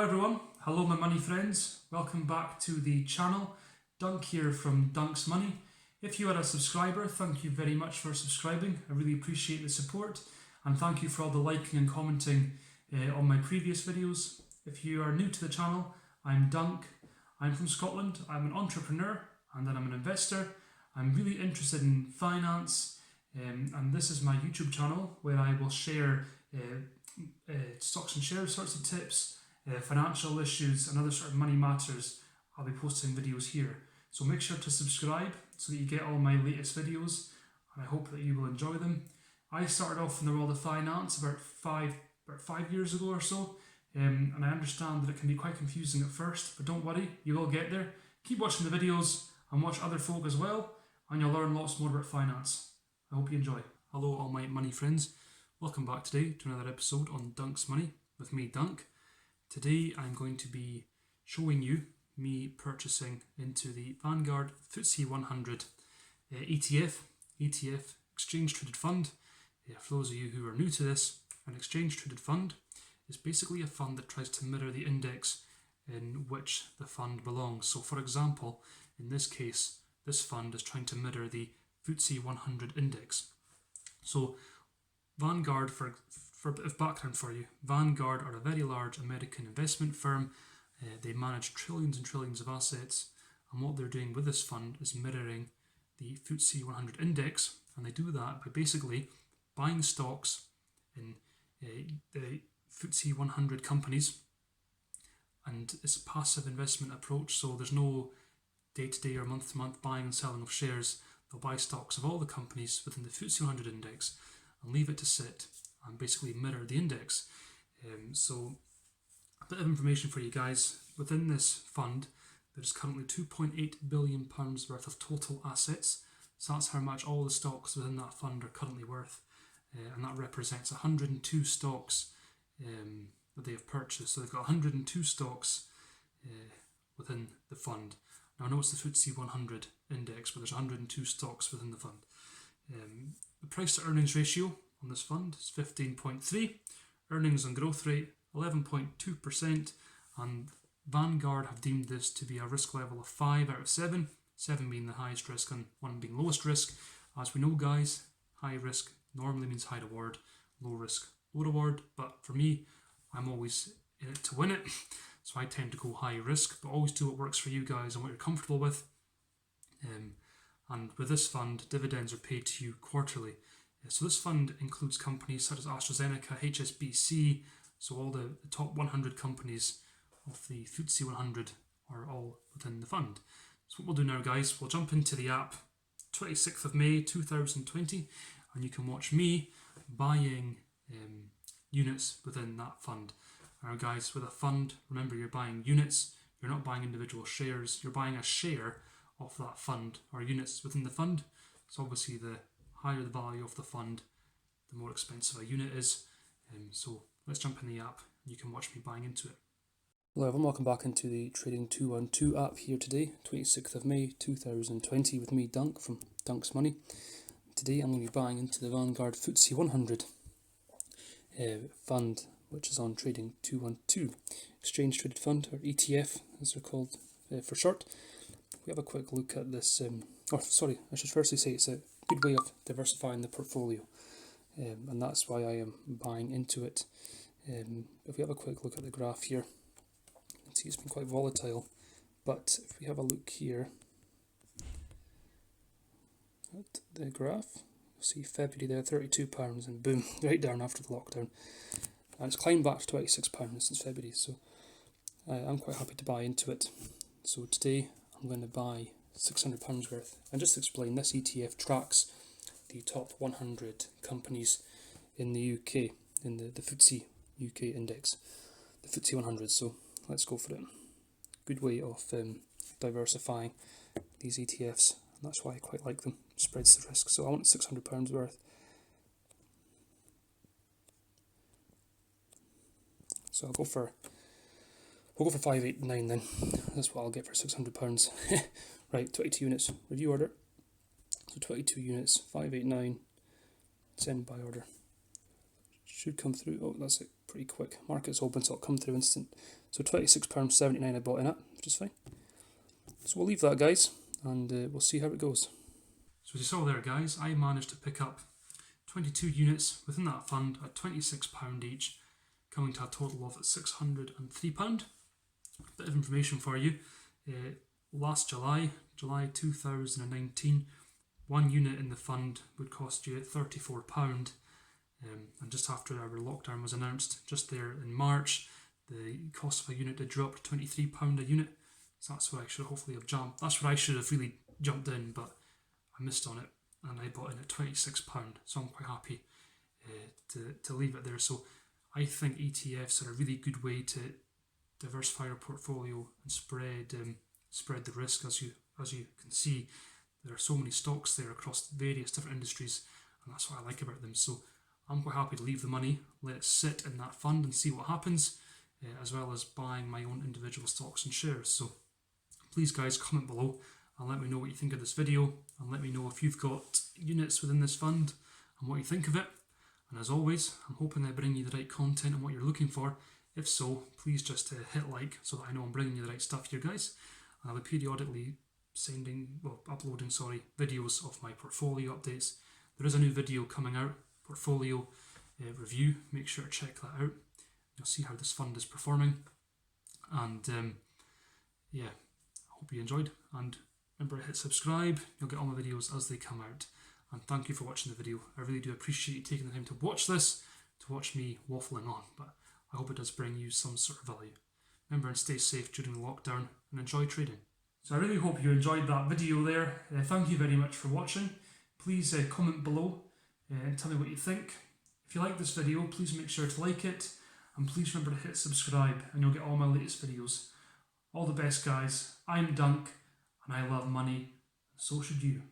everyone, hello my money friends, welcome back to the channel. Dunk here from Dunk's Money. If you are a subscriber, thank you very much for subscribing. I really appreciate the support, and thank you for all the liking and commenting on my previous videos. If you are new to the channel, I'm Dunk. I'm from Scotland. I'm an entrepreneur and then I'm an investor. I'm really interested in finance, and this is my YouTube channel where I will share stocks and shares sorts of tips, financial issues and other sort of money matters. I'll be posting videos here, so make sure to subscribe so that you get all my latest videos, and I hope that you will enjoy them. I started off in the world of finance about five years ago or so, and I understand that it can be quite confusing at first, but don't worry, you will get there. Keep watching the videos and watch other folk as well, and you'll learn lots more about finance. I hope you enjoy. Hello all my money friends, welcome back today to another episode on Dunk's Money with me, Dunk. Today I'm going to be showing you me purchasing into the Vanguard FTSE 100 ETF, exchange traded fund. For those of you who are new to this, an exchange traded fund is basically a fund that tries to mirror the index in which the fund belongs. So for example, in this case, this fund is trying to mirror the FTSE 100 index. So Vanguard, for a bit of background for you, Vanguard are a very large American investment firm. They manage trillions and trillions of assets, and what they're doing with this fund is mirroring the FTSE 100 index, and they do that by basically buying stocks in the FTSE 100 companies, and it's a passive investment approach, so there's no day-to-day or month-to-month buying and selling of shares. They'll buy stocks of all the companies within the FTSE 100 index and leave it to sit and basically mirror the index. So a bit of information for you guys. Within this fund, there's currently £2.8 billion worth of total assets. So that's how much all the stocks within that fund are currently worth. And that represents 102 stocks that they have purchased. So they've got 102 stocks within the fund. Now I know it's the FTSE 100 index, but there's 102 stocks within the fund. The price to earnings ratio on this fund is 15.3, earnings and growth rate 11.2%, and Vanguard have deemed this to be a risk level of 5 out of 7, 7 being the highest risk and 1 being lowest risk. As we know guys, high risk normally means high reward, low risk, low reward, but for me, I'm always in it to win it, so I tend to go high risk, but always do what works for you guys and what you're comfortable with. And with this fund, dividends are paid to you quarterly. So this fund includes companies such as AstraZeneca, HSBC, so all the top 100 companies of the FTSE 100 are all within the fund. So what we'll do now guys, we'll jump into the app 26th of May 2020, and you can watch me buying units within that fund. Now guys, with a fund, remember you're buying units, you're not buying individual shares, you're buying a share of that fund or units within the fund. So obviously the higher the value of the fund, the more expensive a unit is. So let's jump in the app and you can watch me buying into it. Hello everyone, welcome back into the Trading 212 app here today, 26th of May 2020 with me Dunk from Dunk's Money. Today I'm going to be buying into the Vanguard FTSE 100 fund, which is on Trading 212, Exchange Traded Fund, or ETF as they're called for short. We have a quick look at this, I should firstly say it's a good way of diversifying the portfolio, and that's why I am buying into it. If we have a quick look at the graph here, you can see it's been quite volatile, but if we have a look here at the graph, you'll see February there, £32, and boom, right down after the lockdown, and it's climbed back to £26 since February, so I'm quite happy to buy into it. So today I'm going to buy £600 worth, and just to explain, this ETF tracks the top 100 companies in the UK, in the FTSE UK index, the FTSE 100, so let's go for it. Good way of diversifying these ETFs, and that's why I quite like them, spreads the risk. So I want £600 worth. So we'll go for 589 then. That's what I'll get for £600. Right, 22 units, review order. So 22 units, 589, send by order. should come through. Oh, that's it, pretty quick. Market's open, so it'll come through instant. So £26.79 I bought in it, which is fine. So we'll leave that, guys, and we'll see how it goes. So as you saw there, guys, I managed to pick up 22 units within that fund at £26 each, coming to a total of £603. Bit of information for you. Last July 2019, one unit in the fund would cost you £34. And just after our lockdown was announced, just there in March, the cost of a unit had dropped to £23 a unit. So that's where I should hopefully have jumped. That's where I should have really jumped in, but I missed on it, and I bought in at £26. So I'm quite happy to leave it there. So I think ETFs are a really good way to diversify your portfolio and spread the risk. As you can see, there are so many stocks there across various different industries, and that's what I like about them. So I'm quite happy to leave the money, let it sit in that fund and see what happens, as well as buying my own individual stocks and shares. So please, guys, comment below and let me know what you think of this video, and let me know if you've got units within this fund and what you think of it. And as always, I'm hoping I bring you the right content and what you're looking for. If so, please just hit like so that I know I'm bringing you the right stuff here, guys. And I'll be periodically uploading videos of my portfolio updates. There is a new video coming out, portfolio review. Make sure to check that out. You'll see how this fund is performing. And yeah, I hope you enjoyed. And remember to hit subscribe. You'll get all my videos as they come out. And thank you for watching the video. I really do appreciate you taking the time to watch this, to watch me waffling on. But I hope it does bring you some sort of value. Remember, and stay safe during the lockdown, and enjoy trading. So I really hope you enjoyed that video there. Thank you very much for watching. Please comment below and tell me what you think. If you like this video, please make sure to like it, and please remember to hit subscribe, and you'll get all my latest videos. All the best, guys. I'm Dunk, and I love money, and so should you.